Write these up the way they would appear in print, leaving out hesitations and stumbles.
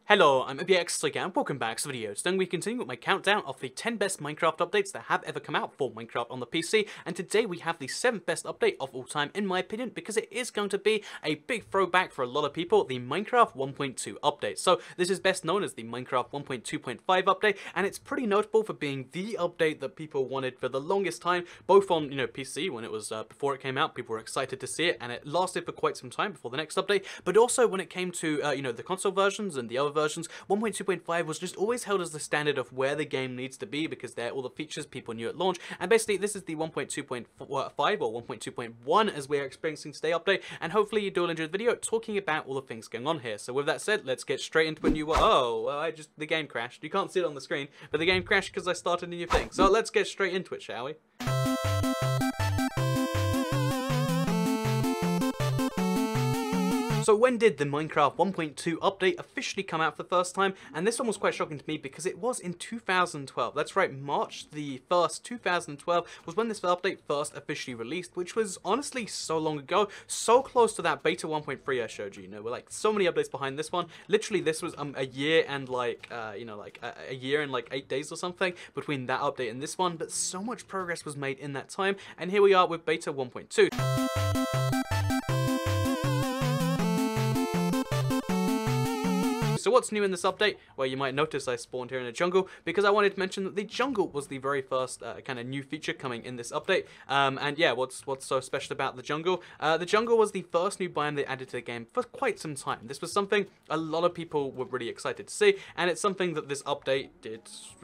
Hello, I'm ABX and welcome back to the video. Today we continue with my countdown of the 10 best Minecraft updates that have ever come out for Minecraft on the PC, and today we have the 7th best update of all time in my opinion, because it is going to be a big throwback for a lot of people, the Minecraft 1.2 update. So this is best known as the Minecraft 1.2.5 update, and it's pretty notable for being the update that people wanted for the longest time, both on PC when it was before it came out, people were excited to see it, and it lasted for quite some time before the next update, but also when it came to the console versions and the other versions, 1.2.5 was just always held as the standard of where the game needs to be because they're all the features people knew at launch, and basically this is the 1.2.5 or 1.2.1 as we're experiencing today update, and hopefully you do all enjoy the video talking about all the things going on here. So with that said, let's get straight into a new one. Oh, well, the game crashed. You can't see it on the screen, but the game crashed because I started a new thing. So let's get straight into it, shall we? So when did the Minecraft 1.2 update officially come out for the first time? And this one was quite shocking to me because it was in 2012. That's right, March the 1st, 2012 was when this update first officially released, which was honestly so long ago, so close to that beta 1.3 I showed you. We're like so many updates behind this one. Literally, this was a year and a year and like 8 days or something between that update and this one, but so much progress was made in that time, and here we are with beta 1.2. So what's new in this update? Well, you might notice I spawned here in a jungle because I wanted to mention that the jungle was the very first kind of new feature coming in this update. And yeah, what's so special about the jungle? The jungle was the first new biome they added to the game for quite some time. This was something a lot of people were really excited to see, and it's something that this update did,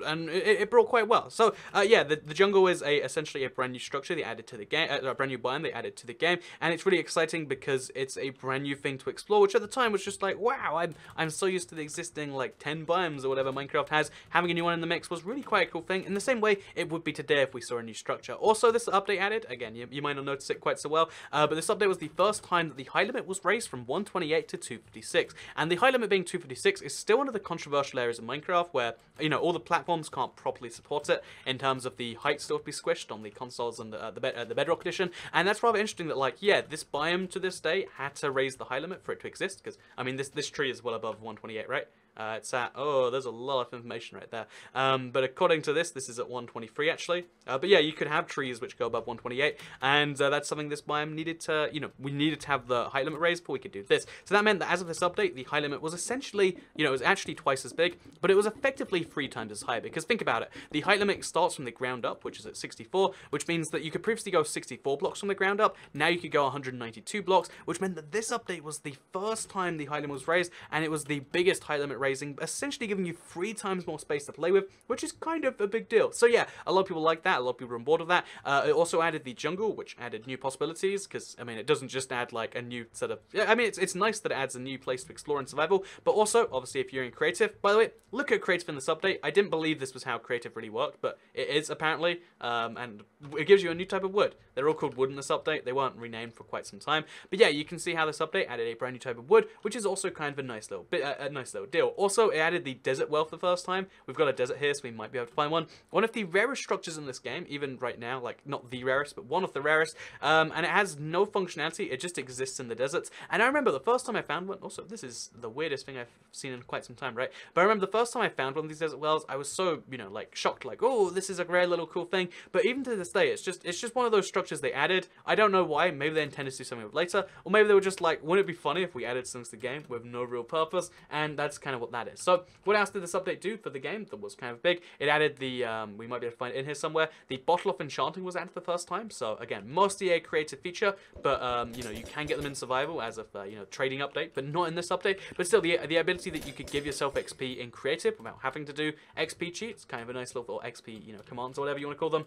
and it brought quite well. So yeah, the jungle is essentially a brand new structure they added to the game, a brand new biome they added to the game, and it's really exciting because it's a brand new thing to explore, which at the time was just like, wow, I'm so used to the existing like 10 biomes or whatever Minecraft has. Having a new one in the mix was really quite a cool thing, in the same way it would be today if we saw a new structure. Also, this update added, again, you might not notice it quite so well, but this update was the first time that the height limit was raised from 128 to 256, and the height limit being 256 is still one of the controversial areas of Minecraft where, all the platforms can't properly support it in terms of the height still to be squished on the consoles and the Bedrock edition, and that's rather interesting that, like, yeah, this biome to this day had to raise the height limit for it to exist, because, I mean, this tree is well above 128, right? It's at, oh, there's a lot of information right there. But according to this is at 123 actually. But yeah, you could have trees which go above 128, and that's something this biome needed to, we needed to have the height limit raised before we could do this. So that meant that as of this update, the height limit was essentially, it was actually twice as big, but it was effectively 3 times as high, because think about it, the height limit starts from the ground up, which is at 64, which means that you could previously go 64 blocks from the ground up, now you could go 192 blocks, which meant that this update was the first time the height limit was raised, and it was the biggest height limit raising, essentially giving you 3 times more space to play with, which is kind of a big deal. So yeah, a lot of people like that, a lot of people are on board with that. It also added the jungle, which added new possibilities, because, I mean, it doesn't just add, like, a new set of... I mean, it's nice that it adds a new place to explore and survival, but also, obviously, if you're in creative... By the way, look at creative in this update. I didn't believe this was how creative really worked, but it is, apparently, and it gives you a new type of wood. They're all called wood in this update. They weren't renamed for quite some time. But yeah, you can see how this update added a brand new type of wood, which is also kind of a nice little bit, a nice little deal. Also, it added the desert wealth the first time. We've got a desert here, so we might be able to find one. One of the rarest structures in this game, even right now, like not the rarest, but one of the rarest. And it has no functionality. It just exists in the deserts. And I remember the first time I found one. Also, this is the weirdest thing I've seen in quite some time, right? But I remember the first time I found one of these desert wells, I was so, like shocked, like, oh, this is a rare little cool thing. But even to this day, it's just one of those structures they added. I don't know why. Maybe they intended to do something with it later, or maybe they were just like, wouldn't it be funny if we added things to the game with no real purpose? And that's kind of what that is. So what else did this update do for the game that was kind of big? It added the, we might be able to find it in here somewhere, the bottle of enchanting was added for the first time. So again, mostly a creative feature, but you can get them in survival as of trading update, but not in this update. But still, the ability that you could give yourself XP in creative without having to do XP cheats, kind of a nice little XP commands or whatever you want to call them.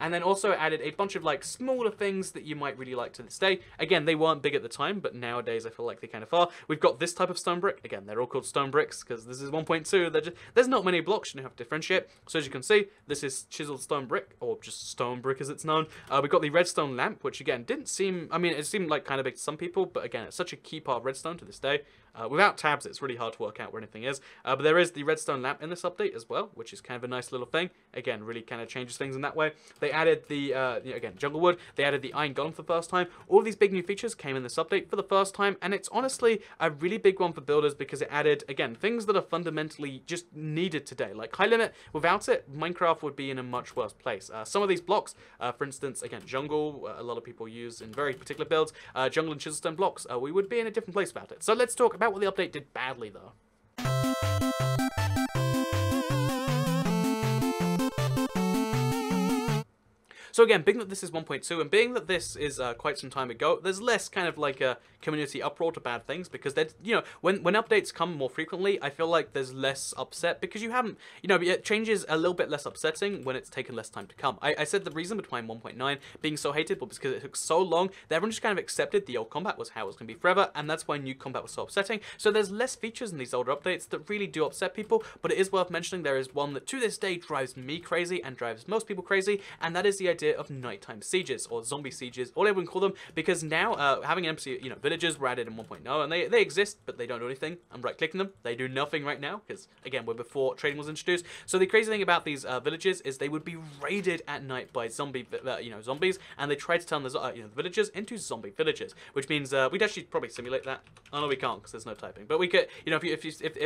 And then also added a bunch of like smaller things that you might really like to this day. Again, they weren't big at the time, but nowadays I feel like they kind of are. We've got this type of stone brick. Again, they're all called stone bricks because this is 1.2. There's not many blocks you have to differentiate. So as you can see, this is chiseled stone brick, or just stone brick as it's known. We've got the redstone lamp, which again didn't seem, I mean, it seemed like kind of big to some people, but again, it's such a key part of redstone to this day. Without tabs, it's really hard to work out where anything is. But there is the redstone lamp in this update as well, which is kind of a nice little thing. Again, really kind of changes things in that way. They added the, again, jungle wood. They added the iron golem for the first time. All of these big new features came in this update for the first time, and it's honestly a really big one for builders because it added, again, things that are fundamentally just needed today. Like high limit, without it, Minecraft would be in a much worse place. Some of these blocks, for instance, again, jungle, a lot of people use in very particular builds, jungle and chiselstone blocks, we would be in a different place without it. So let's talk about what the update did badly, though. So again, being that this is 1.2 and being that this is quite some time ago, there's less kind of like a community uproar to bad things because there's, you know, when updates come more frequently, I feel like there's less upset because you haven't, you know, it changes a little bit less upsetting when it's taken less time to come. I said the reason behind 1.9 being so hated was because it took so long that everyone just kind of accepted the old combat was how it was going to be forever, and that's why new combat was so upsetting. So there's less features in these older updates that really do upset people, but it is worth mentioning there is one that to this day drives me crazy and drives most people crazy, and that is the idea of nighttime sieges or zombie sieges, or whatever we call them, because now having empty, you know, villages were added in 1.0 and they exist, but they don't do anything. I'm right clicking them, they do nothing right now because again we're before trading was introduced. So the crazy thing about these villages is they would be raided at night by zombies, and they try to turn the the villagers into zombie villages, which means we'd actually probably simulate that. Oh no, we can't because there's no typing, but we could, you know,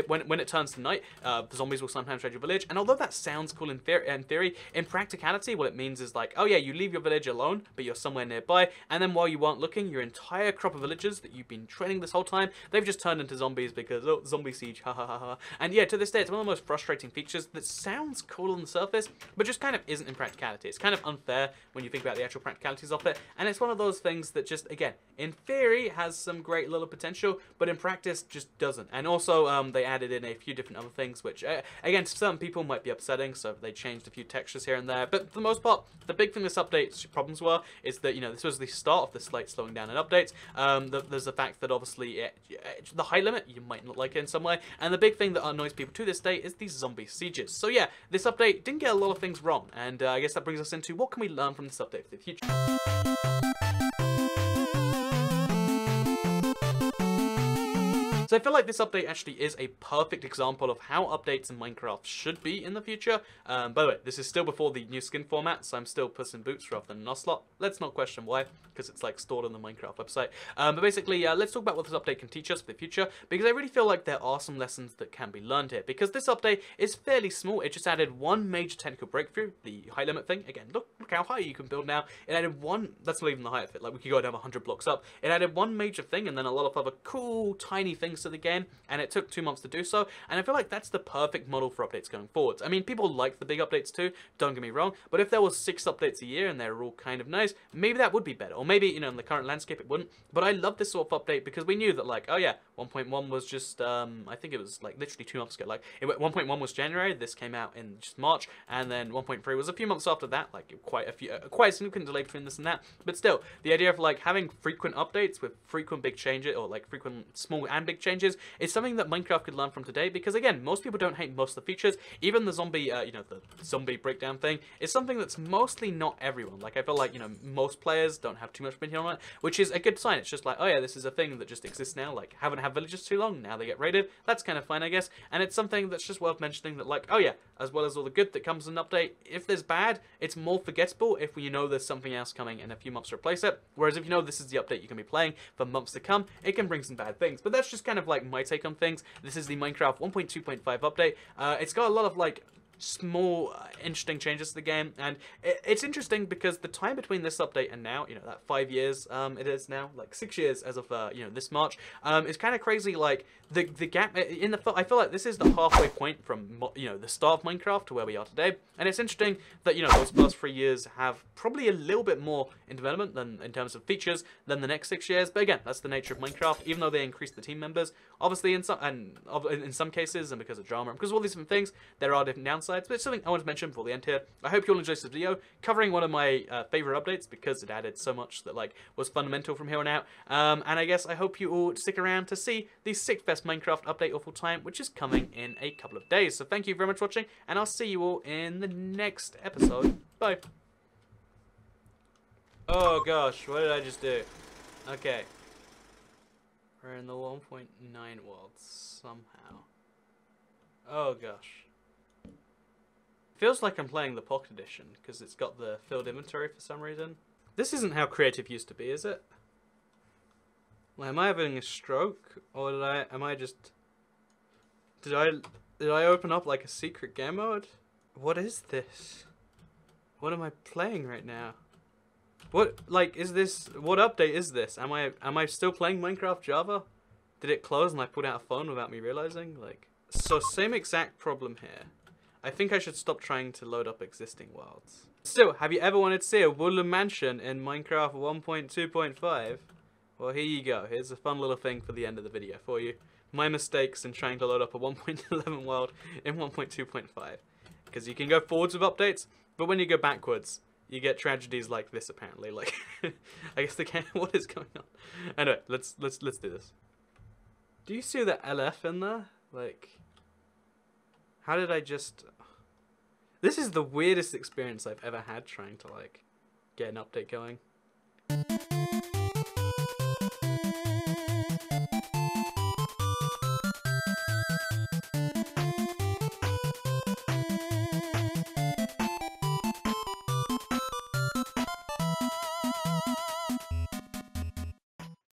when it turns to night, the zombies will sometimes raid your village, and although that sounds cool in theory, in practicality, what it means is like, oh yeah, you leave your village alone, but you're somewhere nearby, and then while you weren't looking, your entire crop of villagers that you've been training this whole time, they've just turned into zombies because, oh, zombie siege, ha ha ha ha. And yeah, to this day, it's one of the most frustrating features that sounds cool on the surface, but just kind of isn't in practicality. It's kind of unfair when you think about the actual practicalities of it, and it's one of those things that just, again, in theory, has some great little potential, but in practice, just doesn't. And also, they added in a few different other things, which, again, to some people might be upsetting, so they changed a few textures here and there, but for the most part, the big thing this update's problems were is that, you know, this was the start of the slight slowing down in updates. There's the fact that obviously the high limit, you might not like it in some way, and the big thing that annoys people to this day is these zombie sieges. So yeah, this update didn't get a lot of things wrong, and I guess that brings us into what can we learn from this update for the future. So I feel like this update actually is a perfect example of how updates in Minecraft should be in the future. By the way, this is still before the new skin format, so I'm still Puss in Boots rather than an Ocelot. Let's not question why, because it's like stored on the Minecraft website. But basically, let's talk about what this update can teach us for the future, because I really feel like there are some lessons that can be learned here, because this update is fairly small. It just added one major technical breakthrough, the high limit thing. Again, look how high you can build now. It added one, that's not even the height of it, like we could go down 100 blocks up. It added one major thing and then a lot of other cool, tiny things to the game, and it took 2 months to do so, and I feel like that's the perfect model for updates going forwards. I mean, people like the big updates too, don't get me wrong, but if there was 6 updates a year and they're all kind of nice, maybe that would be better, or maybe, you know, in the current landscape it wouldn't, but I love this sort of update because we knew that, like, oh yeah, 1.1 was just, I think it was, like, literally 2 months ago, like, 1.1 was January, this came out in just March, and then 1.3 was a few months after that, like, quite a significant delay between this and that, but still, the idea of, like, having frequent updates with frequent big changes, or, like, frequent small and big changes, is something that Minecraft could learn from today, because again, most people don't hate most of the features. Even the zombie, the zombie breakdown thing is something that's mostly not everyone. Like, I feel like, you know, most players don't have too much opinion on it, which is a good sign. It's just like, oh yeah, this is a thing that just exists now. Like, haven't had villagers too long, now they get raided. That's kind of fine, I guess. And it's something that's just worth mentioning that, like, oh yeah, as well as all the good that comes in an update, if there's bad, it's more forgettable if you know there's something else coming in a few months to replace it. Whereas if you know this is the update you're going to be playing for months to come, it can bring some bad things. But that's just kind of like my take on things. This is the Minecraft 1.2.5 update. It's got a lot of, like, small interesting changes to the game, and it's interesting because the time between this update and now, you know, that 5 years it is now, like 6 years as of you know, this March, is kind of crazy. Like the gap in the, I feel like this is the halfway point from, you know, the start of Minecraft to where we are today, and it's interesting that, you know, those first 3 years have probably a little bit more in development than in terms of features than the next 6 years. But again, that's the nature of Minecraft. Even though they increased the team members, obviously in some cases, and because of drama and because of all these different things, there are different downsides. But it's something I want to mention before the end here. I hope you all enjoyed this video, covering one of my favorite updates because it added so much that, like, was fundamental from here on out. And I guess I hope you all stick around to see the 6th best Minecraft update of all time, which is coming in a couple of days. So thank you very much for watching, and I'll see you all in the next episode. Bye. Oh gosh, what did I just do? Okay. We're in the 1.9 world somehow. Oh gosh. Feels like I'm playing the Pocket Edition because it's got the filled inventory for some reason. This isn't how creative used to be, is it? Like, am I having a stroke, or did I open up like a secret game mode? What is this? What am I playing right now? What, like, is this, what update is this? Am I still playing Minecraft Java? Did it close and I put out a phone without me realizing? Like, so same exact problem here. I think I should stop trying to load up existing worlds. Still, have you ever wanted to see a woodland mansion in Minecraft 1.2.5? Well, here you go. Here's a fun little thing for the end of the video for you. My mistakes in trying to load up a 1.11 world in 1.2.5. Because you can go forwards with updates, but when you go backwards, you get tragedies like this apparently. Like, I guess the game, what is going on? Anyway, let's do this. Do you see the LF in there? Like, how did I just... This is the weirdest experience I've ever had trying to, like, get an update going.